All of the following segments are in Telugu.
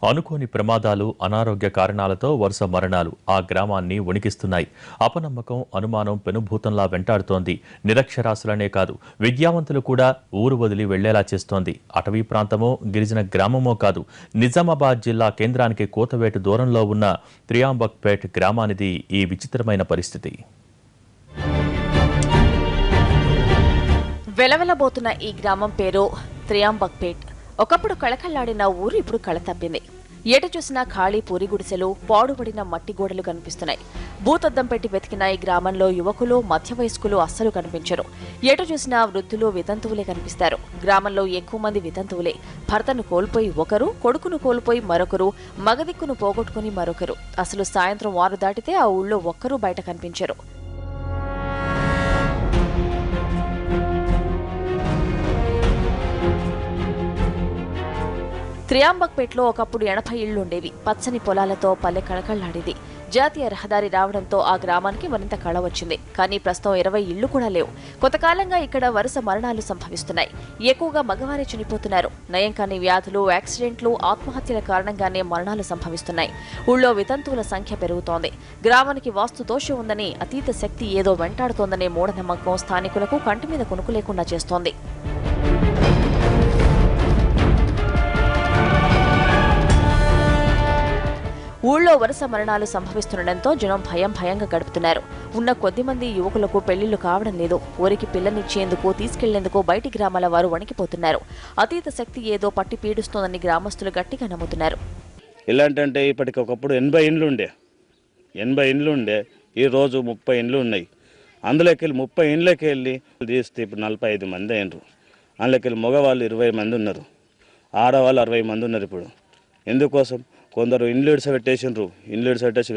అనుకోని ప్రమాదాలు, అనారోగ్య కారణాలతో వరుస మరణాలు ఆ గ్రామాన్ని వణికిస్తున్నాయి. అపనమ్మకం, అనుమానం పెనుభూతంలా వెంటాడుతోంది. నిరక్షరాస్యులనే కాదు, విద్యావంతులు కూడా ఊరు వదిలి వెళ్లేలా చేస్తోంది. అటవీ ప్రాంతమో, గిరిజన గ్రామమో కాదు, నిజామాబాద్ జిల్లా కేంద్రానికి కోతవేటు దూరంలో ఉన్న త్రియాంబక్పేట్ గ్రామానిది ఈ విచిత్రమైన పరిస్థితి. వెలవెలబోతున్న ఈ గ్రామం పేరు త్రియాంబక్పేట్. ఒకప్పుడు కళకళ్లాడిన ఊరు ఇప్పుడు కళ తప్పింది. ఎటు చూసినా ఖాళీ పూరి గుడిసెలు, పాడుపడిన మట్టి గోడలు కనిపిస్తున్నాయి. భూతద్దం పెట్టి వెతికిన ఈ గ్రామంలో యువకులు, మధ్య వయస్కులు అస్సలు కనిపించరు. ఎటు చూసినా వృద్ధులు, వితంతువులే కనిపిస్తారు. గ్రామంలో ఎక్కువ మంది వితంతువులే. భర్తను కోల్పోయి ఒకరు, కొడుకును కోల్పోయి మరొకరు, మగదిక్కును పోగొట్టుకుని మరొకరు. అసలు సాయంత్రం 6 దాటితే ఆ ఊళ్ళో ఒక్కరూ బయట కనిపించరు. త్రియాంబక్పేట్లో ఒకప్పుడు 80 ఇళ్లుండేవి. పచ్చని పొలాలతో పల్లె కళకళ్లాడేది. జాతీయ రహదారి రావడంతో ఆ గ్రామానికి మరింత కళ వచ్చింది. కానీ ప్రస్తుతం 20 ఇళ్లు కూడా లేవు. కొంతకాలంగా ఇక్కడ వరుస మరణాలు సంభవిస్తున్నాయి. ఎక్కువగా మగవారే చనిపోతున్నారు. నయం కాని వ్యాధులు, యాక్సిడెంట్లు, ఆత్మహత్యల కారణంగానే మరణాలు సంభవిస్తున్నాయి. ఊళ్ళో వితంతువుల సంఖ్య పెరుగుతోంది. గ్రామానికి వాస్తు దోషం ఉందని, అతీత శక్తి ఏదో వెంటాడుతోందనే మూఢనమ్మకం స్థానికులకు కంటి మీద కునుకు లేకుండా చేస్తోంది. ఊళ్ళో వరుస మరణాలు సంభవిస్తుండటంతో జనం భయంగా గడుపుతున్నారు. ఉన్న కొద్దిమంది యువకులకు పెళ్లిళ్లు కావడం లేదు. ఊరికి పిల్లనిచ్చేందుకు, తీసుకెళ్లేందుకు బయటి గ్రామాల వారు వణికిపోతున్నారు. అతీత శక్తి ఏదో పట్టి పీడిస్తోందని గ్రామస్తులు గట్టిగా నమ్ముతున్నారు. ఎలాంటంటే ఇప్పటికి ఒకప్పుడు 80 ఇండ్లు ఉండే ఈ రోజు 30 ఇండ్లు ఉన్నాయి. అందులోకి వెళ్ళి 30 ఇండ్లకి వెళ్ళి తీస్తే ఇప్పుడు 45 మంది అయినరు. అందులోకి వెళ్ళి మగవాళ్ళు 20 మంది ఉన్నారు, ఆడవాళ్ళు 60 మంది ఉన్నారు. ఇప్పుడు ఎందుకోసం కొందరు ఇండ్లు ఇడిసపెట్టేసిండ్రు. ఇండ్లు ఇడిసపెట్టేసి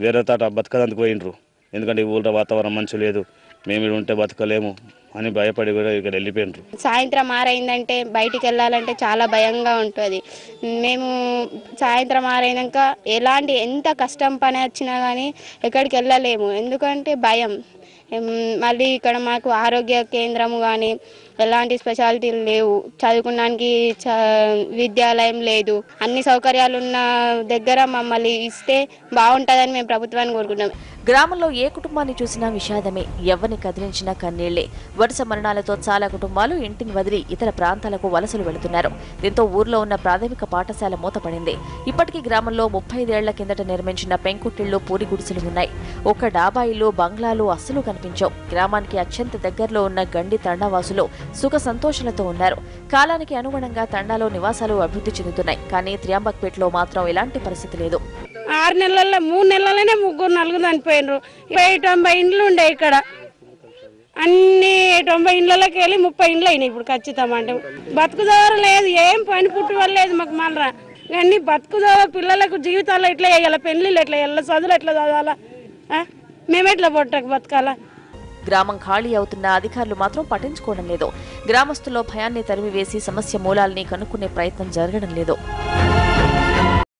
వేరే తాట బతకడానికి పోయినరు. ఎందుకంటే ఈ ఊళ్ళో వాతావరణం మంచి లేదు, మేము ఇక్కడ ఉంటే బతకలేము అని భయపడి కూడా ఇక్కడ వెళ్ళిపోయినరు. సాయంత్రం 6 అయిందంటే బయటికి వెళ్ళాలంటే చాలా భయంగా ఉంటుంది. మేము సాయంత్రం 6 అయినాక ఎంత కష్టం పని వచ్చినా కానీ ఎక్కడికి వెళ్ళలేము. ఎందుకంటే భయం. మళ్ళీ ఇక్కడ మాకు ఆరోగ్య కేంద్రము కానీ ఎలాంటి స్పెషాలిటీలు లేవు. చదువుకోవడానికి విద్యాలయం లేదు. అన్ని సౌకర్యాలు ఉన్న దగ్గర మమ్మల్ని ఇస్తే బాగుంటుందని మేము ప్రభుత్వాన్ని కోరుకుంటున్నాం. గ్రామంలో ఏ కుటుంబాన్ని చూసినా విషాదమే, ఎవరిని కదిలించినా కన్నీళ్లే. వరుస మరణాలతో చాలా కుటుంబాలు ఇంటిని వదిలి ఇతర ప్రాంతాలకు వలసలు వెళుతున్నారు. దీంతో ఊర్లో ఉన్న ప్రాథమిక పాఠశాల మూతపడింది. ఇప్పటికీ గ్రామంలో 35 ఏళ్ల కిందట నిర్మించిన పెంకుటిళ్లు, పూరి గుడిసెలు ఉన్నాయి. ఒక్క డాబా ఇల్లు, బంగ్లాలు అస్సలు కనిపించవు. గ్రామానికి అత్యంత దగ్గరలో ఉన్న గండి తండావాసులు సుఖ సంతోషాలతో ఉన్నారు. కాలానికి అనుగుణంగా తండాలో నివాసాలు అభివృద్ధి చెందుతున్నాయి. కానీ త్రియాంబక్పేట్లో మాత్రం ఇలాంటి పరిస్థితి లేదు. 6 నెలల్లో 3 నెలలనే 3-4 చనిపోయినరు. 90 ఇండ్లు ఉండే ఇక్కడ. అన్ని 90 ఇండ్లకి వెళ్ళి 30 ఇండ్లు అయినాయి ఇప్పుడు ఖచ్చితంగా. అంటే బతుకుదారు లేదు, ఏం పని పుట్టు లేదు మాకు. మళ్ళీ అన్ని బతుకుదారు పిల్లలకు జీవితాల్లో ఎట్లా వేయాలి, పెళ్లిళ్ళు ఎట్లా వేయాలి, చదువులు ఎట్లా చదవాలా, మేమెట్లా పొట్టకు బతకాలా. గ్రామం ఖాళీ అవుతున్న అధికారులు మాత్రం పట్టించుకోవడం లేదు. గ్రామస్తుల్లో భయాన్ని తరిమివేసి సమస్య మూలాల్ని కనుక్కునే ప్రయత్నం జరగడం లేదు.